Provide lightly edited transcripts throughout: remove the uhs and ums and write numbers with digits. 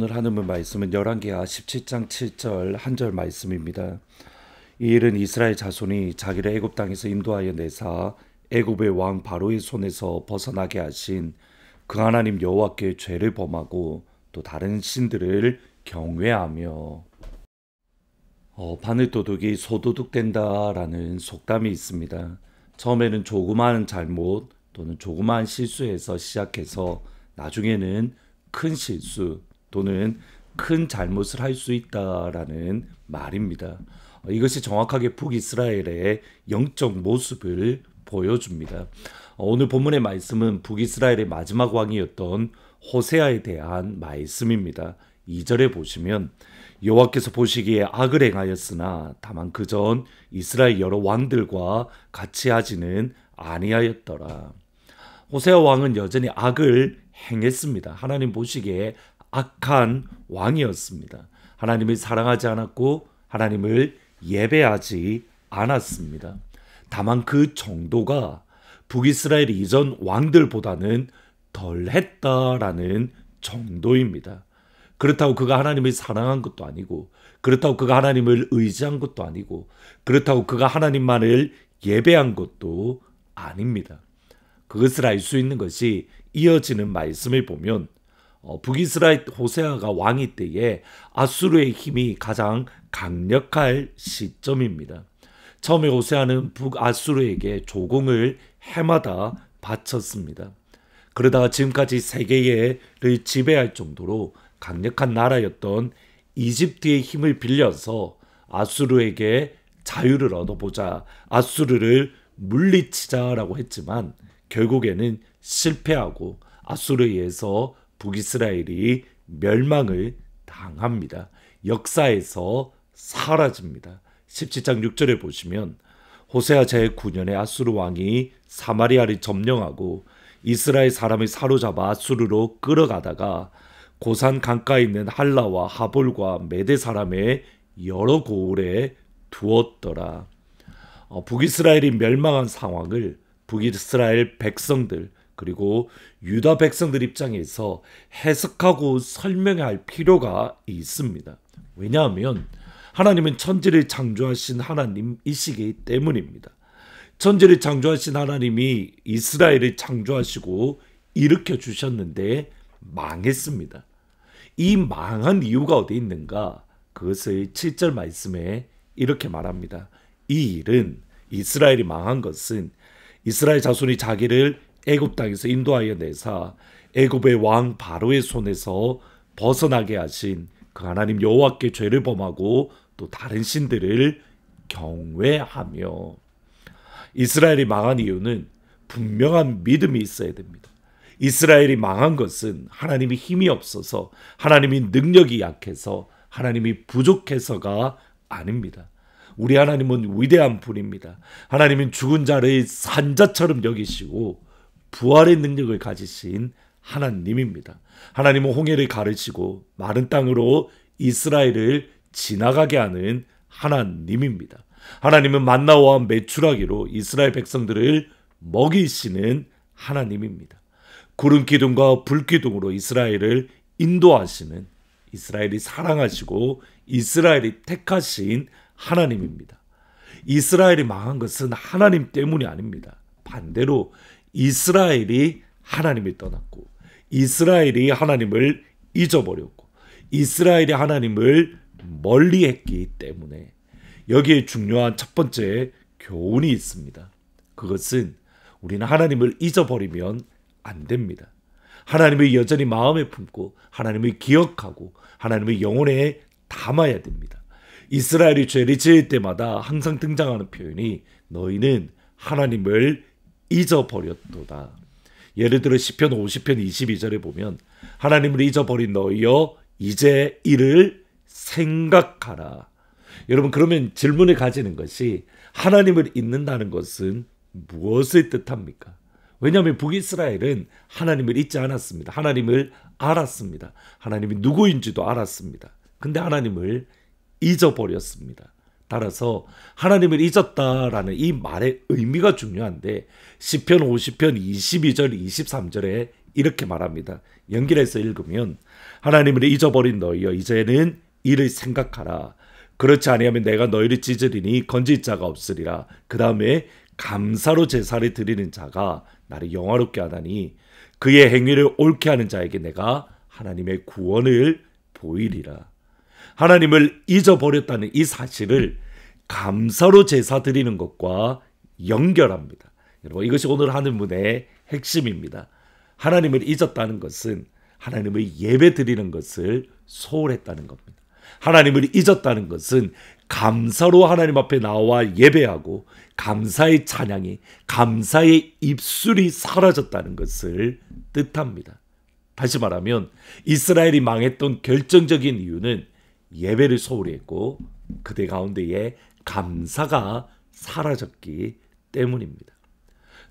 오늘 하는 말씀은 열왕기하 17장 7절 한 절 말씀입니다. 이 일은 이스라엘 자손이 자기를 애굽 땅에서 인도하여 내사 애굽의 왕 바로의 손에서 벗어나게 하신 그 하나님 여호와께 죄를 범하고 또 다른 신들을 경외하며 바늘도둑이 소도둑된다라는 속담이 있습니다. 처음에는 조그마한 잘못 또는 조그마한 실수에서 시작해서 나중에는 큰 실수 또는 큰 잘못을 할 수 있다라는 말입니다. 이것이 정확하게 북이스라엘의 영적 모습을 보여줍니다. 오늘 본문의 말씀은 북이스라엘의 마지막 왕이었던 호세아에 대한 말씀입니다. 2절에 보시면 여호와께서 보시기에 악을 행하였으나 다만 그전 이스라엘 여러 왕들과 같이 하지는 아니하였더라. 호세아 왕은 여전히 악을 행했습니다. 하나님 보시기에 악한 왕이었습니다. 하나님을 사랑하지 않았고 하나님을 예배하지 않았습니다. 다만 그 정도가 북이스라엘 이전 왕들보다는 덜했다라는 정도입니다. 그렇다고 그가 하나님을 사랑한 것도 아니고, 그렇다고 그가 하나님을 의지한 것도 아니고, 그렇다고 그가 하나님만을 예배한 것도 아닙니다. 그것을 알 수 있는 것이 이어지는 말씀을 보면 북이스라엘 호세아가 왕이 때에 아수르의 힘이 가장 강력할 시점입니다. 처음에 호세아는 북아수르에게 조공을 해마다 바쳤습니다. 그러다가 지금까지 세계를 지배할 정도로 강력한 나라였던 이집트의 힘을 빌려서 아수르에게 자유를 얻어보자, 아수르를 물리치자라고 했지만 결국에는 실패하고 아수르에 의해서 북이스라엘이 멸망을 당합니다. 역사에서 사라집니다. 17장 6절에 보시면 호세아 제9년에 아수르 왕이 사마리아를 점령하고 이스라엘 사람을 사로잡아 아수르로 끌어가다가 고산 강가에 있는 할라와 하볼과 메대 사람의 여러 고을에 두었더라. 북이스라엘이 멸망한 상황을 북이스라엘 백성들 그리고 유다 백성들 입장에서 해석하고 설명해야 할 필요가 있습니다. 왜냐하면 하나님은 천지를 창조하신 하나님이시기 때문입니다. 천지를 창조하신 하나님이 이스라엘을 창조하시고 일으켜 주셨는데 망했습니다. 이 망한 이유가 어디 있는가? 그것을 7절 말씀에 이렇게 말합니다. 이 일은, 이스라엘이 망한 것은 이스라엘 자손이 자기를 애굽 땅에서 인도하여 내사 애굽의 왕 바로의 손에서 벗어나게 하신 그 하나님 여호와께 죄를 범하고 또 다른 신들을 경외하며. 이스라엘이 망한 이유는 분명한 믿음이 있어야 됩니다. 이스라엘이 망한 것은 하나님이 힘이 없어서, 하나님이 능력이 약해서, 하나님이 부족해서가 아닙니다. 우리 하나님은 위대한 분입니다. 하나님은 죽은 자를 산자처럼 여기시고 부활의 능력을 가지신 하나님입니다. 하나님은 홍해를 가르치고 마른 땅으로 이스라엘을 지나가게 하는 하나님입니다. 하나님은 만나와 메추라기로 이스라엘 백성들을 먹이시는 하나님입니다. 구름 기둥과 불 기둥으로 이스라엘을 인도하시는, 이스라엘이 사랑하시고 이스라엘이 택하신 하나님입니다. 이스라엘이 망한 것은 하나님 때문이 아닙니다. 반대로 이스라엘이 하나님을 떠났고, 이스라엘이 하나님을 잊어버렸고, 이스라엘이 하나님을 멀리했기 때문에 여기에 중요한 첫 번째 교훈이 있습니다. 그것은 우리는 하나님을 잊어버리면 안 됩니다. 하나님을 여전히 마음에 품고 하나님을 기억하고 하나님의 영혼에 담아야 됩니다. 이스라엘이 죄를 지을 때마다 항상 등장하는 표현이 너희는 하나님을 잊어버렸도다. 예를 들어 시편 50편 22절에 보면 하나님을 잊어버린 너희여 이제 이를 생각하라. 여러분, 그러면 질문을 가지는 것이 하나님을 잊는다는 것은 무엇을 뜻합니까? 왜냐하면 북이스라엘은 하나님을 잊지 않았습니다. 하나님을 알았습니다. 하나님이 누구인지도 알았습니다. 근데 하나님을 잊어버렸습니다. 따라서 하나님을 잊었다라는 이 말의 의미가 중요한데 시편 50편 22절 23절에 이렇게 말합니다. 연결해서 읽으면 하나님을 잊어버린 너희여 이제는 이를 생각하라. 그렇지 아니하면 내가 너희를 찢으리니 건질 자가 없으리라. 그 다음에 감사로 제사를 드리는 자가 나를 영화롭게 하다니 그의 행위를 옳게 하는 자에게 내가 하나님의 구원을 보이리라. 하나님을 잊어버렸다는 이 사실을 감사로 제사 드리는 것과 연결합니다. 여러분, 이것이 오늘 하늘문의 핵심입니다. 하나님을 잊었다는 것은 하나님을 예배 드리는 것을 소홀했다는 겁니다. 하나님을 잊었다는 것은 감사로 하나님 앞에 나와 예배하고 감사의 찬양이, 감사의 입술이 사라졌다는 것을 뜻합니다. 다시 말하면 이스라엘이 망했던 결정적인 이유는 예배를 소홀히 했고 그들 가운데에 감사가 사라졌기 때문입니다.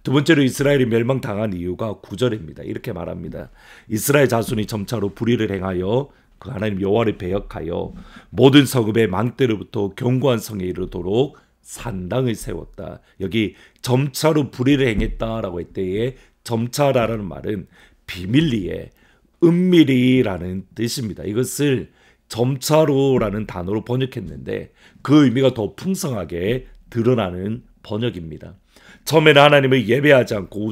두 번째로 이스라엘이 멸망당한 이유가 9절입니다. 이렇게 말합니다. 이스라엘 자손이 점차로 불의를 행하여 그 하나님 여호와를 배역하여 모든 성읍의 망대로부터 견고한 성에 이르도록 산당을 세웠다. 여기 점차로 불의를 행했다라고 할 때에 점차라는 말은 비밀리에 은밀히라는 뜻입니다. 이것을 점차로라는 단어로 번역했는데 그 의미가 더 풍성하게 드러나는 번역입니다. 처음에는 하나님을 예배하지 않고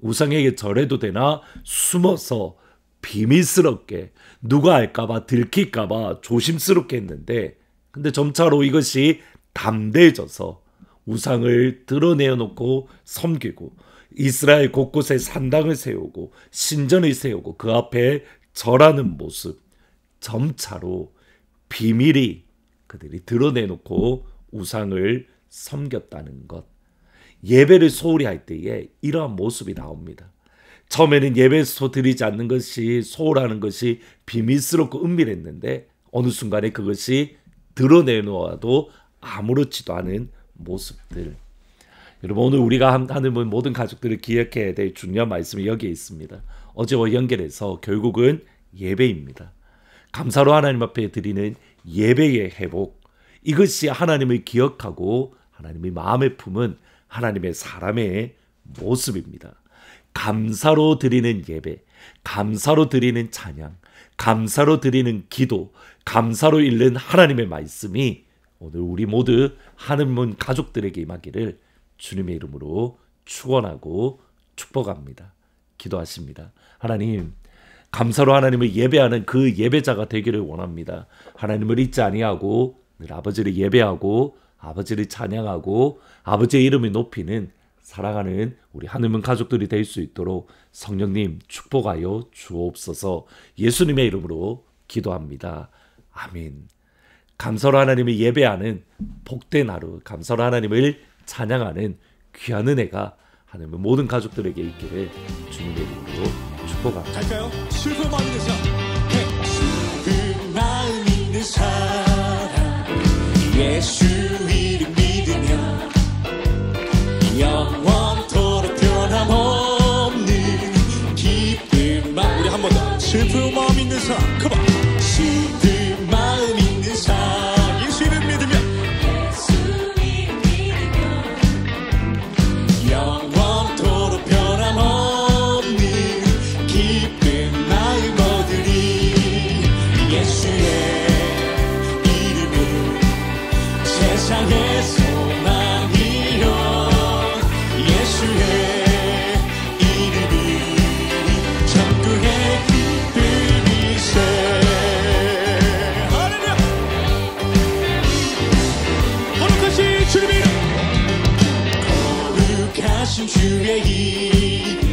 우상에게 절해도 되나 숨어서 비밀스럽게 누가 알까봐 들킬까봐 조심스럽게 했는데 근데 점차로 이것이 담대해져서 우상을 드러내어놓고 섬기고 이스라엘 곳곳에 산당을 세우고 신전을 세우고 그 앞에 절하는 모습, 점차로 비밀이 그들이 드러내놓고 우상을 섬겼다는 것. 예배를 소홀히 할 때에 이러한 모습이 나옵니다. 처음에는 예배소 드리지 않는 것이 소홀하는 것이 비밀스럽고 은밀했는데 어느 순간에 그것이 드러내놓아도 아무렇지도 않은 모습들. 여러분, 오늘 우리가 하는 모든 가족들을 기억해야 될 중요한 말씀이 여기에 있습니다. 어제와 연결해서 결국은 예배입니다. 감사로 하나님 앞에 드리는 예배의 회복, 이것이 하나님을 기억하고 하나님의 마음에 품은 하나님의 사람의 모습입니다. 감사로 드리는 예배, 감사로 드리는 찬양, 감사로 드리는 기도, 감사로 읽는 하나님의 말씀이 오늘 우리 모두 하늘문 가족들에게 임하기를 주님의 이름으로 축원하고 축복합니다. 기도하십니다. 하나님, 감사로 하나님을 예배하는 그 예배자가 되기를 원합니다. 하나님을 잊지 아니하고 늘 아버지를 예배하고 아버지를 찬양하고 아버지의 이름을 높이는 사랑하는 우리 하늘문 가족들이 될 수 있도록 성령님 축복하여 주옵소서. 예수님의 이름으로 기도합니다. 아멘. 감사로 하나님을 예배하는 복된 하루, 감사로 하나님을 찬양하는 귀한 은혜가 하나님의 모든 가족들에게 있기를 주님의 이름으로 축복합니다. 갈까요? 슬픈 마음 있는 사람, 슬픈 마음 있는 사람, 예수 이름 믿으며 영원토록 변함없는 기쁜 마음. 우리 한 번 더. 슬픈 마음 있는 사람, 그만. 슬픈 마음 있는 사람, 예수 이름 믿으며 영원토록 변함없는 기쁜 마음 얻으리. 예수의 이름은 세상의 소망이요, 예수의 이름은 천국의 기쁨이세. 할렐루야. 거룩하신 주님의 이름, 거룩하신 주의 이름,